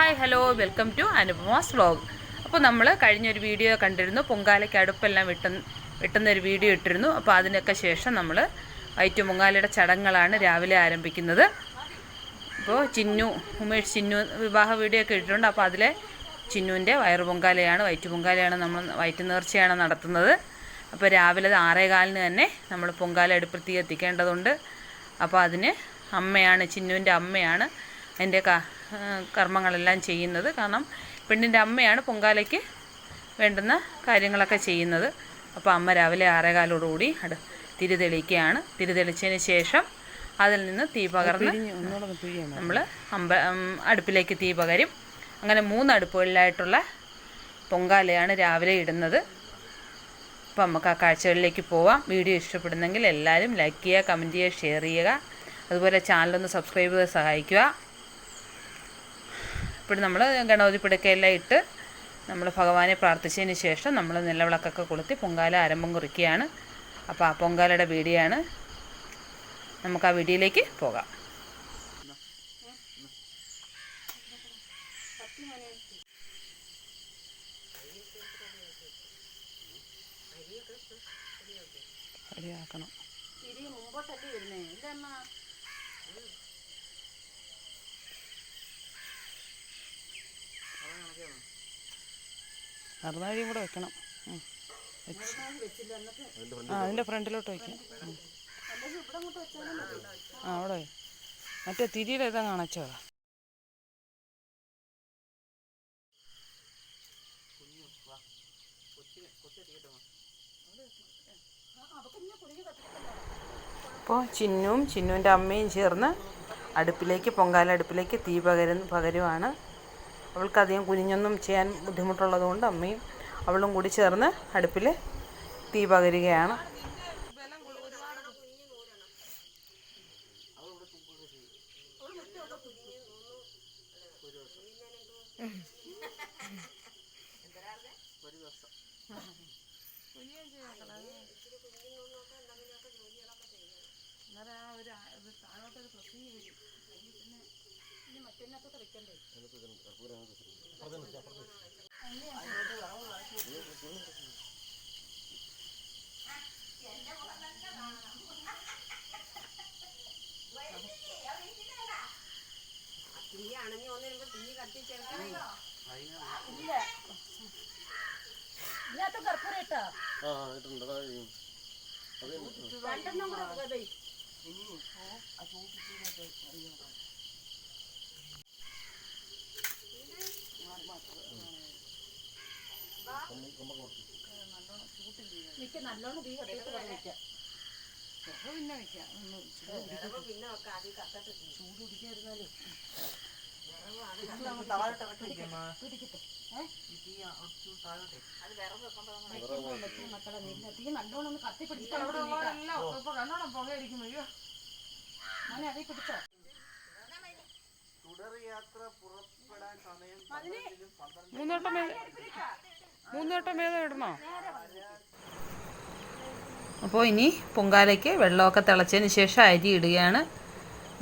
Hi hello welcome to Anupama's vlog. അപ്പോൾ നമ്മൾ കഴിഞ്ഞൊരു വീഡിയോ കണ്ടിരുന്നു, പൊങ്കാലയ്ക്ക് അടുപ്പെല്ലാം വെട്ടുന്നൊരു വീഡിയോ ഇട്ടിരുന്നു. അപ്പോൾ അതിനൊക്കെ ശേഷം നമ്മൾ വൈറ്റ് പൊങ്കാലയുടെ ചടങ്ങുകളാണ് രാവിലെ ആരംഭിക്കുന്നത്. അപ്പോൾ ഉമേഷ് ചിന്നു വിവാഹ വീഡിയോ ഒക്കെ ഇട്ടിട്ടുണ്ട്. അപ്പോൾ അതിലെ ചിന്നുവിൻ്റെ വയറു പൊങ്കാലയാണ്, വൈറ്റ് പൊങ്കാലയാണ്, നമ്മൾ വൈറ്റ് നേർച്ചയാണ് നടത്തുന്നത്. അപ്പോൾ രാവിലെ 6:15 തന്നെ നമ്മൾ പൊങ്കാല അടുപ്പിൽ തീ എത്തിക്കേണ്ടതുണ്ട്. അപ്പോൾ അതിന് ചിന്നുവിൻ്റെ അമ്മയാണ് അതിൻ്റെ കർമ്മങ്ങളെല്ലാം ചെയ്യുന്നത്. കാരണം പെണ്ണിൻ്റെ അമ്മയാണ് പൊങ്കാലയ്ക്ക് വേണ്ടുന്ന കാര്യങ്ങളൊക്കെ ചെയ്യുന്നത്. അപ്പോൾ അമ്മ രാവിലെ 6:15 തിരി തെളിക്കുകയാണ്. തിരി തെളിച്ചതിന് ശേഷം അതിൽ നിന്ന് തീ പകർന്ന് നമ്മൾ അടുപ്പിലേക്ക് തീ പകരും. അങ്ങനെ 3 അടുപ്പുകളിലായിട്ടുള്ള പൊങ്കാലയാണ് രാവിലെ ഇടുന്നത്. അപ്പോൾ നമുക്ക് ആ കാഴ്ചകളിലേക്ക് പോവാം. വീഡിയോ ഇഷ്ടപ്പെടുന്നെങ്കിൽ എല്ലാവരും ലൈക്ക് ചെയ്യുക, കമൻറ്റ് ചെയ്യുക, ഷെയർ ചെയ്യുക. അതുപോലെ ചാനലൊന്ന് സബ്സ്ക്രൈബ് ചെയ്ത് സഹായിക്കുക. ഇപ്പോൾ നമ്മൾ ഗണപതി പിടക്കയെല്ലാം ഇട്ട് നമ്മൾ ഭഗവാനെ പ്രാർത്ഥിച്ചതിന് ശേഷം നമ്മൾ നിലവിളക്കൊക്കെ കൊളുത്തി പൊങ്കാല ആരംഭം കുറിക്കുകയാണ്. അപ്പോൾ ആ പൊങ്കാലയുടെ വീഡിയോ ആണ്. നമുക്ക് ആ വീഡിയോയിലേക്ക് പോകാം. ശരിയാക്കണം. മറുനാഴിയും കൂടെ വെക്കണം. അതിൻ്റെ ഫ്രണ്ടിലോട്ട് വയ്ക്കാം. അവിടെ മറ്റേ തിരിയുടെ ഇതാ കാണിച്ചോ. അപ്പോൾ ചിന്നുവിൻ്റെ അമ്മയും ചേർന്ന് പൊങ്കാല അടുപ്പിലേക്ക് തീ പകരുവാണ്. അവൾക്കധികം കുനിഞ്ഞൊന്നും ചെയ്യാൻ ബുദ്ധിമുട്ടുള്ളതുകൊണ്ട് അമ്മയും അവളും കൂടി ചേർന്ന് അടുപ്പിൽ തീ പകരുകയാണ്. നല്ലോണം തീ കത്തിയിട്ട് വെക്കാം. പിന്നെ വെക്കാം. പിന്നെ വെക്കാം. ആദ്യം കത്തട്ട് ചൂട് പിടിക്കാതിരുന്നാലേ മക്കളെ തീ നല്ലോണം കത്തി പിടിച്ചോ. പുകയടിക്കും. അയ്യോ മോനെ അതേ പിടിച്ചോ. മൂന്നോട്ടം വേദം ഇടണോ? അപ്പോൾ ഇനി പൊങ്കാലയ്ക്ക് വെള്ളമൊക്കെ തിളച്ചതിന് ശേഷം അരി ഇടുകയാണ്.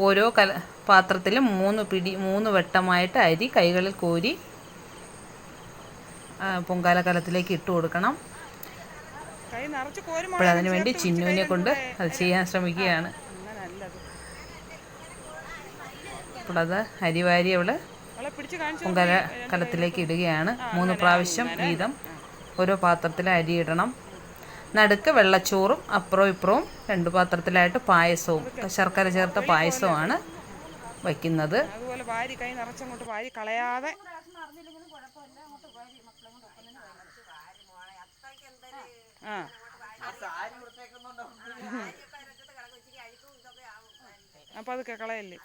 ഓരോ പാത്രത്തിലും 3 വട്ടമായിട്ട് അരി കൈകളിൽ കോരി പൊങ്കാല കലത്തിലേക്ക് ഇട്ട് കൊടുക്കണം. അപ്പോഴതിനു വേണ്ടി ചിന്നുവിനെ കൊണ്ട് അത് ചെയ്യാൻ ശ്രമിക്കുകയാണ്. അപ്പോൾ അത് അരി വാരി അവൾ പൊങ്കാല കലത്തിലേക്ക് ഇടുകയാണ്. 3 പ്രാവശ്യം വീതം ഓരോ പാത്രത്തിൽ അരി ഇടണം. നടുക്ക് വെള്ളച്ചോറും അപ്പുറവും ഇപ്പുറവും 2 പാത്രത്തിലായിട്ട് പായസവും ശർക്കര ചേർത്ത പായസവുമാണ് വയ്ക്കുന്നത്. അതുപോലെ വാരി കൈ നിറച്ചങ്ങോട്ട് വാരി കളയാതെ അപ്പം അതൊക്കെ കളയല്ലേ.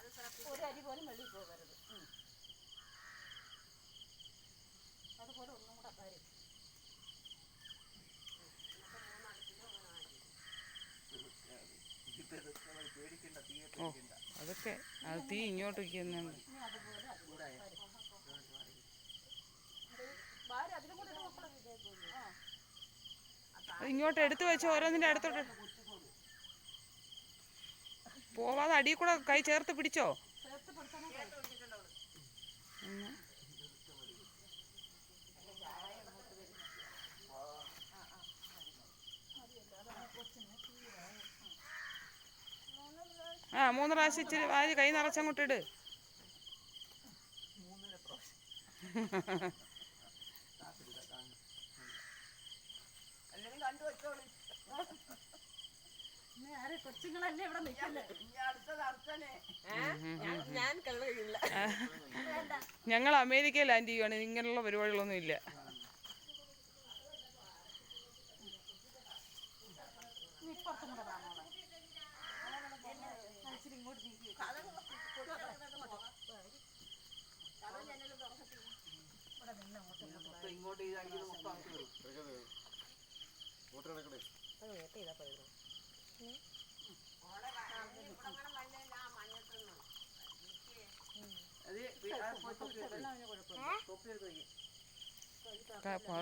ഓ അതൊക്കെ അത് തീ ഇങ്ങോട്ട് വയ്ക്കുന്നുണ്ട്. ഇങ്ങോട്ട് എടുത്തു വെച്ച് ഓരോന്നിൻ്റെ അടുത്തോട്ട് പോവാതെ അടിയിൽ കൂടെ കൈ ചേർത്ത് പിടിച്ചോ. പ്രാവശ്യം ഇച്ചിരി വാരി കൈ നിറച്ചങ്ങോട്ടിട്. ഞങ്ങൾ അമേരിക്കയിൽ ലാൻഡ് ചെയ്യുവാണ്. ഇങ്ങനെയുള്ള പരിപാടികളൊന്നും ഇല്ല.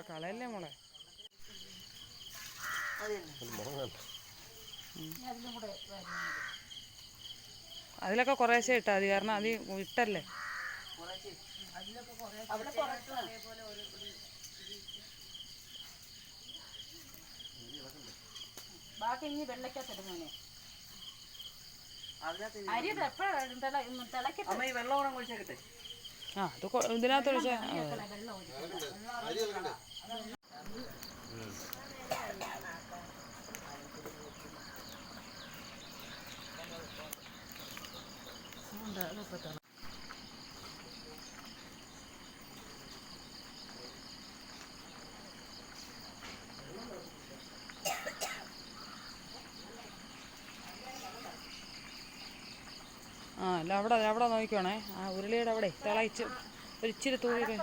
കളയല്ലേ മോളെ. അതിലൊക്കെ കുറേശ്ശെ ഇട്ടാ മതി, കാരണം അത് ഇട്ടല്ലേ. ബാക്കി ഇനി വെള്ളക്കത്തിടുന്നേ അരി തിളക്കട്ടെ. വെള്ളം ഒഴിച്ചേക്കട്ടെ. ആ അത് ഇതിനകത്ത് ഒഴിച്ചാ ആ അല്ല അവിടെ അവിടെ നോക്കിക്കോണേ. ആ ഉരുളിയുടെ അവിടെ തിളയിച്ച് ഒരിച്ചിരി തൂഴി.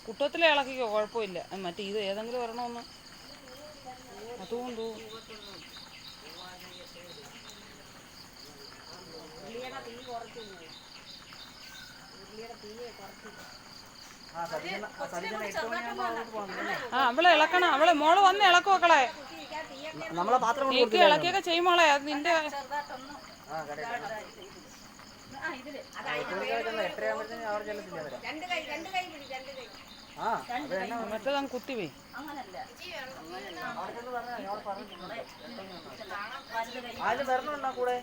കുട്ടത്തിലെ ഇളക്കിക്കോ, കുഴപ്പമില്ല. മറ്റേ ഇത് ഏതെങ്കിലും വരണമെന്ന് അതും തൂ. ആ അവളെ ഇളക്കണം. അവളെ മോള് വന്ന് ഇളക്കും മക്കളെ. നീക്കി ഇളക്കിയൊക്കെ ചെയ്യുമ്പോളെ അത് നിന്റെ മറ്റേതങ്ങ് കുത്തിവേ. കൂടെ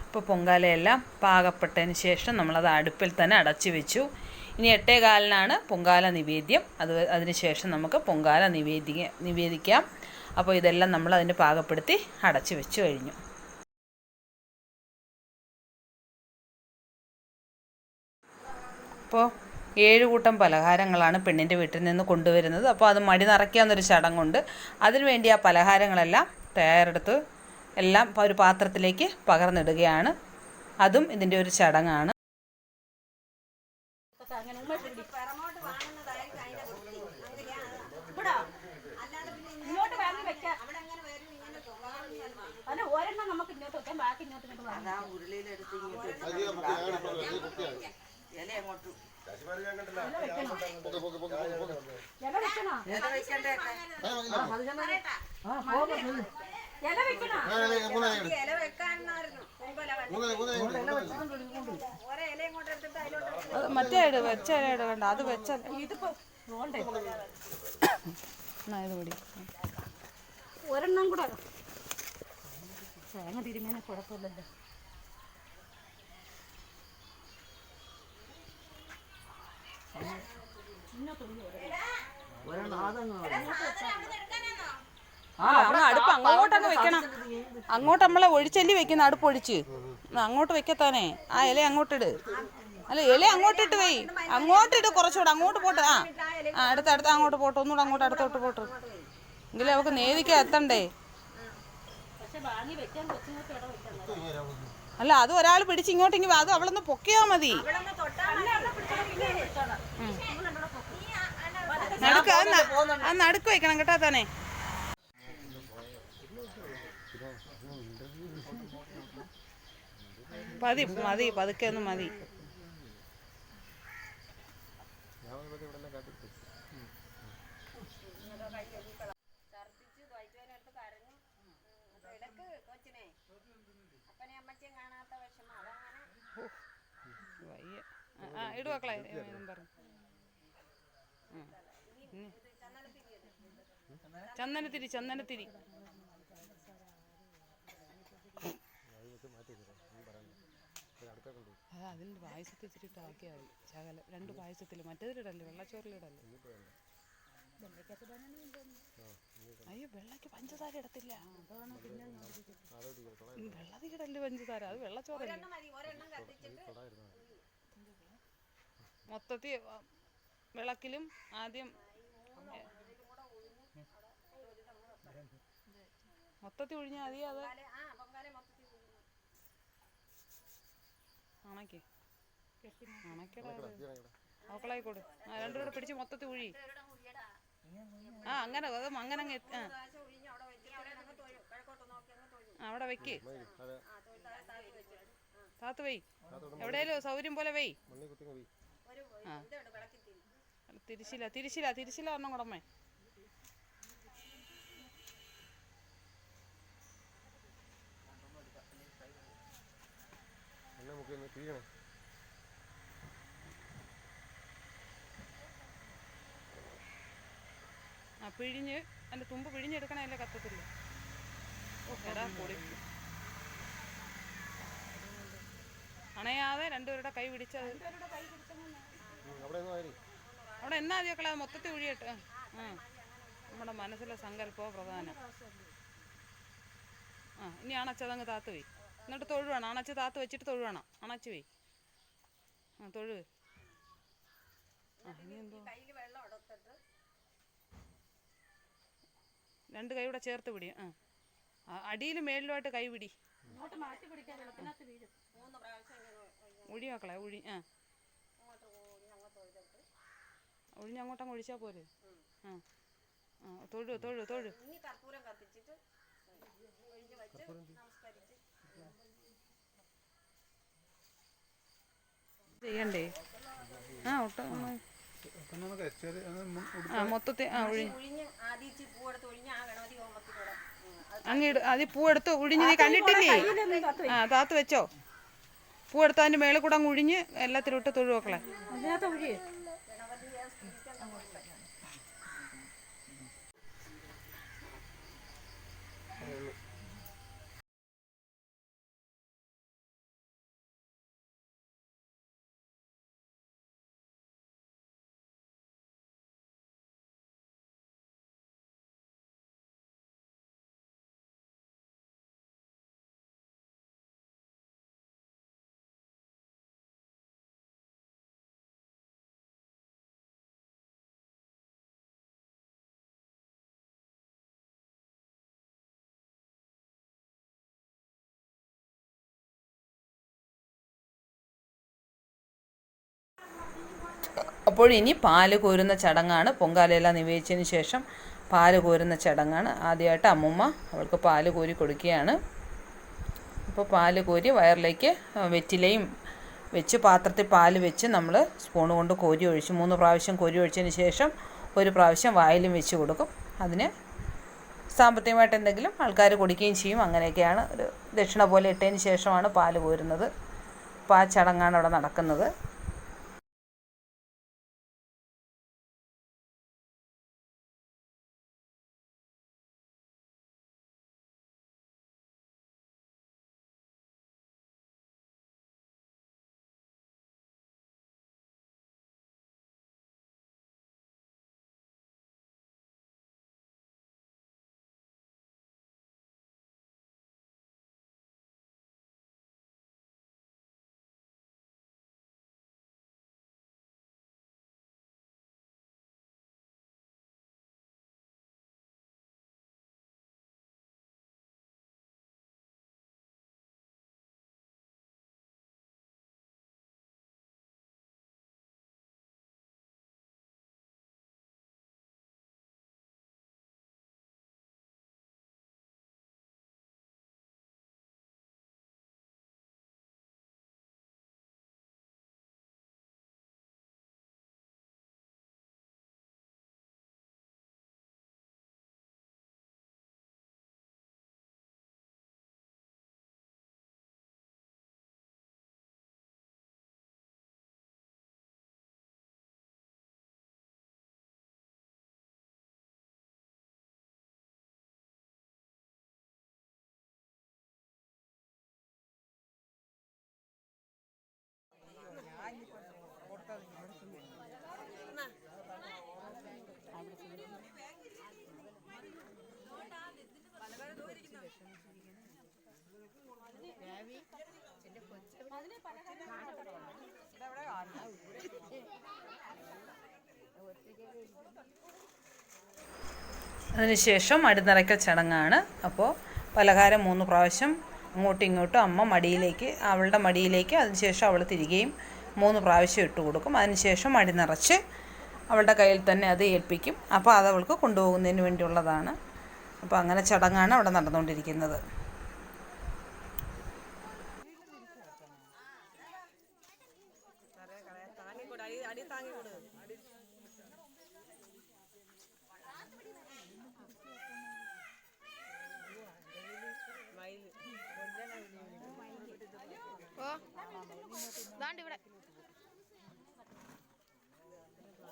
ഇപ്പോൾ പൊങ്കാലയെല്ലാം പാകപ്പെട്ടതിന് ശേഷം നമ്മളത് അടുപ്പിൽ തന്നെ അടച്ചു വെച്ചു. ഇനി 8:15 പൊങ്കാല നിവേദ്യം. അതിന് ശേഷം നമുക്ക് പൊങ്കാല നിവേദിക്കാം. അപ്പോൾ ഇതെല്ലാം നമ്മൾ അതിന് പാകപ്പെടുത്തി അടച്ചു വെച്ചു കഴിഞ്ഞു. അപ്പോൾ 7 കൂട്ടം പലഹാരങ്ങളാണ് പെണ്ണിൻ്റെ വീട്ടിൽ നിന്ന് കൊണ്ടുവരുന്നത്. അപ്പോൾ അത് മടി നിറയ്ക്കാമെന്നൊരു ചടങ്ങുണ്ട്. അതിനുവേണ്ടി ആ പലഹാരങ്ങളെല്ലാം തയ്യാറെടുത്ത് എല്ലാം ഒരു പാത്രത്തിലേക്ക് പകർന്നിടുകയാണ്. അതും ഇതിൻ്റെ ഒരു ചടങ്ങാണ്. നമുക്ക് ഇങ്ങോട്ട് വെക്കാം, ബാക്കി ഇങ്ങോട്ട് മറ്റേ ഇട് വെച്ച ഇല ഇടണ്ട, അത് വെച്ച ഇതിപ്പോ കൂടി ഒരെണ്ണം കൂടെ തേങ്ങ തിരുമേനെ കുഴപ്പമില്ലല്ലോ. അടുപ്പ് അങ്ങോട്ടങ്ങ് വെക്കണം. അങ്ങോട്ട് നമ്മളെ ഒഴിച്ചല്ലി വെക്കുന്ന അടുപ്പ് ഒഴിച്ച് അങ്ങോട്ട് വെക്കത്താനേ. ആ ഇല അങ്ങോട്ടിട്. അല്ല ഇല അങ്ങോട്ടിട്ട് വെയ്. അങ്ങോട്ടിട്ട് കുറച്ചുകൂടെ അങ്ങോട്ട് പോട്ട്. ആ അടുത്ത് അങ്ങോട്ട് പോട്ട്. ഒന്നുകൂടെ അങ്ങോട്ട് അടുത്തോട്ട് പോട്ട്. എങ്കിലും അവൾക്ക് നേദിക്കാൻ എത്തണ്ടേ. അല്ല അത് ഒരാൾ പിടിച്ച് ഇങ്ങോട്ടെങ്കിൽ അത് അവളൊന്ന് പൊക്കിയാ മതി. നടുക്ക് വെക്കണം കേട്ടാ തന്നെ. മതി മതി പതുക്കെ ഒന്ന് മതി. വയ്യ. ഇടു മക്കളെ പറഞ്ഞു. ചന്ദനത്തിരി ചന്ദനത്തിരി അത് അതിൻ്റെ പായസത്തിൽ ഇച്ചിരിട്ട് ആക്കിയാൽ മതി. ശകലം 2 പായസത്തിൽ മറ്റേതിലിടല്ലേ, വെള്ളച്ചോറിലിടല്ലേ. അയ്യോ വെള്ളയ്ക്ക് പഞ്ചസാര ഇടത്തില്ല. വെള്ളത്തിൽ ഇടല്ലേ പഞ്ചസാര, അത് വെള്ളച്ചോറല്ലേ. മൊത്തത്തിൽ വിളക്കിലും ആദ്യം മൊത്തത്തിൽ ഒഴിഞ്ഞാൽ മതി. അത് അണയ്ക്ക് അണയ്ക്കടാ അവക്കളായിക്കോട്. 2 കൂടെ പിടിച്ച് മൊത്തത്തിൽ ഒഴി. അങ്ങനെ അത് അങ്ങനെ അങ്ങ് അവിടെ വെക്ക്. താത്ത് വെയ്, എവിടെയാലും സൗകര്യം പോലെ വെയ്. ആ തിരിച്ചില്ല ഒരെണ്ണം കൂടമ്മേ. പിഴിഞ്ഞ് അതിൻ്റെ തുമ്പ് പിഴിഞ്ഞെടുക്കണല്ലേ, കത്തത്തില്ല. എടാ പൊടി അണയാതെ 2 പേരുടെ കൈ പിടിച്ചത് അവിടെ എന്നാ മതിയൊക്കെ അത് മൊത്തത്തിൽ ഒഴിയട്ടെ. നമ്മുടെ മനസ്സിലെ സങ്കല്പമോ പ്രധാനം. ഇനി അണച്ചതങ്ങ് താത്ത് പോയി. എന്നിട്ട് തൊഴുവേണം. അണച്ച് താത്ത് വെച്ചിട്ട് തൊഴുവേണം. അണച്ച് പോയി. തൊഴു. ഇനി എന്തോ 2 കൈ കൂടെ ചേർത്ത് പിടി. അടിയിലും മേളിലുമായിട്ട് കൈ പിടി. ഒഴി മക്കളെ ഒഴി. ഒഴിഞ്ഞങ്ങോട്ടങ്ങ് ഒഴിച്ചാൽ പോരെ. തൊഴു തൊഴു തൊഴു. ചെയ്യണ്ടേ? മൊത്തത്തിൽ അങ്ങ് അത് പൂവെടുത്ത് ഒഴിഞ്ഞ് നീ കണ്ടിട്ടില്ലേ? താത്ത് വെച്ചോ. പൂവെടുത്ത് അതിൻ്റെ മേളിൽ കൂടെ അങ്ങ് ഒഴിഞ്ഞ് എല്ലാത്തിലും ഇട്ട് തൊഴു മക്കളെ. അപ്പോൾ ഇനി പാല് കോരുന്ന ചടങ്ങാണ്. പൊങ്കാലയെല്ലാം നിവേദിച്ചതിന് ശേഷം പാല് കോരുന്ന ചടങ്ങാണ്. ആദ്യമായിട്ട് അമ്മുമ്മ അവൾക്ക് പാല് കോരി കൊടുക്കുകയാണ്. അപ്പോൾ പാല് കോരി വയറിലേക്ക് വെറ്റിലയും വെച്ച് പാത്രത്തിൽ പാല് വെച്ച് നമ്മൾ സ്പൂൺ കൊണ്ട് കോരി ഒഴിച്ച് 3 പ്രാവശ്യം കോരി ഒഴിച്ചതിന് ശേഷം 1 പ്രാവശ്യം വായിലും വെച്ച് കൊടുക്കും. അതിന് സാമ്പത്തികമായിട്ട് എന്തെങ്കിലും ആൾക്കാർ കൊടുക്കുകയും ചെയ്യും. അങ്ങനെയൊക്കെയാണ് ഒരു ദക്ഷിണ പോലെ ഇട്ടതിന് ശേഷമാണ് പാല് കോരുന്നത്. അപ്പോൾ ആ ചടങ്ങാണ് അവിടെ നടക്കുന്നത്. അതിനുശേഷം മടിനിറയ്ക്കൽ ചടങ്ങാണ്. അപ്പോൾ പലഹാരം 3 പ്രാവശ്യം അങ്ങോട്ടും ഇങ്ങോട്ടും അമ്മ മടിയിലേക്ക്, അവളുടെ മടിയിലേക്ക്, അതിനുശേഷം അവൾ തിരികെയും 3 പ്രാവശ്യം ഇട്ട് കൊടുക്കും. അതിനുശേഷം മടി നിറച്ച് അവളുടെ കയ്യിൽ തന്നെ അത് ഏൽപ്പിക്കും. അപ്പോൾ അത് അവൾക്ക് കൊണ്ടുപോകുന്നതിന് വേണ്ടിയുള്ളതാണ്. അപ്പോൾ അങ്ങനെ ചടങ്ങാണ് അവിടെ നടന്നുകൊണ്ടിരിക്കുന്നത്.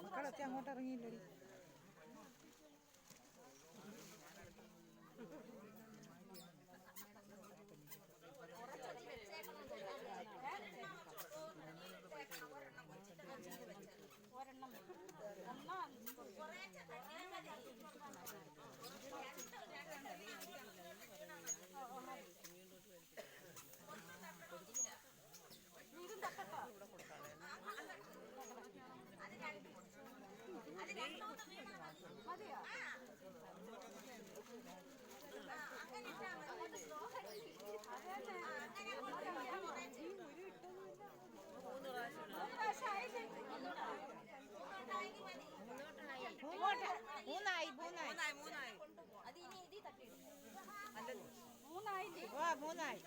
മക്കളൊക്കെ അങ്ങോട്ട് ഇറങ്ങിയില്ലടി. മൂന്നായി.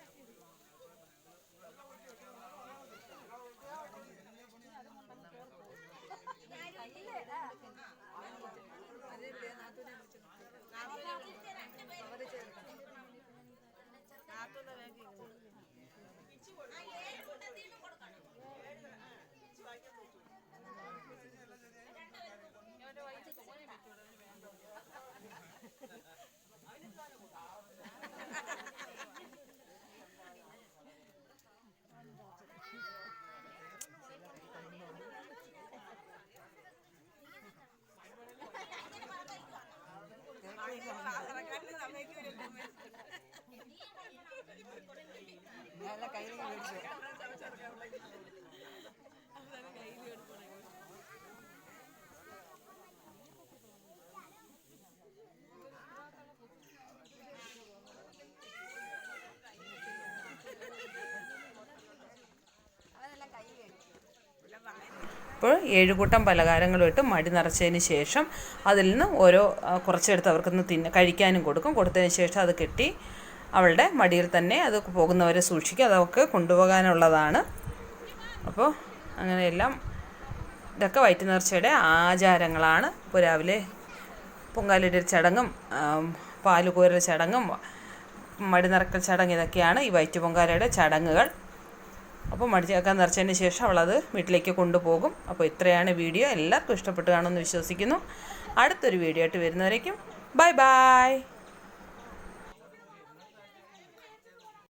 അപ്പോൾ 7 കൂട്ടം പലഹാരങ്ങളുമായിട്ട് മടി നിറച്ചതിന് ശേഷം അതിൽ നിന്ന് ഓരോ കുറച്ചെടുത്ത് അവർക്കൊന്ന് കഴിക്കാനും കൊടുക്കും. കൊടുത്തതിന് ശേഷം അത് കെട്ടി അവളുടെ മടിയിൽ തന്നെ അത് പോകുന്നവരെ സൂക്ഷിക്കും. അതൊക്കെ കൊണ്ടുപോകാനുള്ളതാണ്. അപ്പോൾ അങ്ങനെയെല്ലാം ഇതൊക്കെ വയറ്റുനേർച്ചയുടെ ആചാരങ്ങളാണ്. ഇപ്പോൾ രാവിലെ പൊങ്കാലയുടെ ചടങ്ങും പാലുകോരൽ ചടങ്ങും മടി നിറക്കൽ ചടങ്ങ്, ഇതൊക്കെയാണ് ഈ വയറ്റു പൊങ്കാലയുടെ ചടങ്ങുകൾ. അപ്പോൾ മടിയൊക്കെ നിറച്ചതിന് ശേഷം അവളത് വീട്ടിലേക്ക് കൊണ്ടുപോകും. അപ്പോൾ ഇത്രയാണ് വീഡിയോ. എല്ലാവർക്കും ഇഷ്ടപ്പെട്ട് കാണുമെന്ന് വിശ്വസിക്കുന്നു. അടുത്തൊരു വീഡിയോ ആയിട്ട് വരുന്നവരേക്കും ബൈ ബൈ.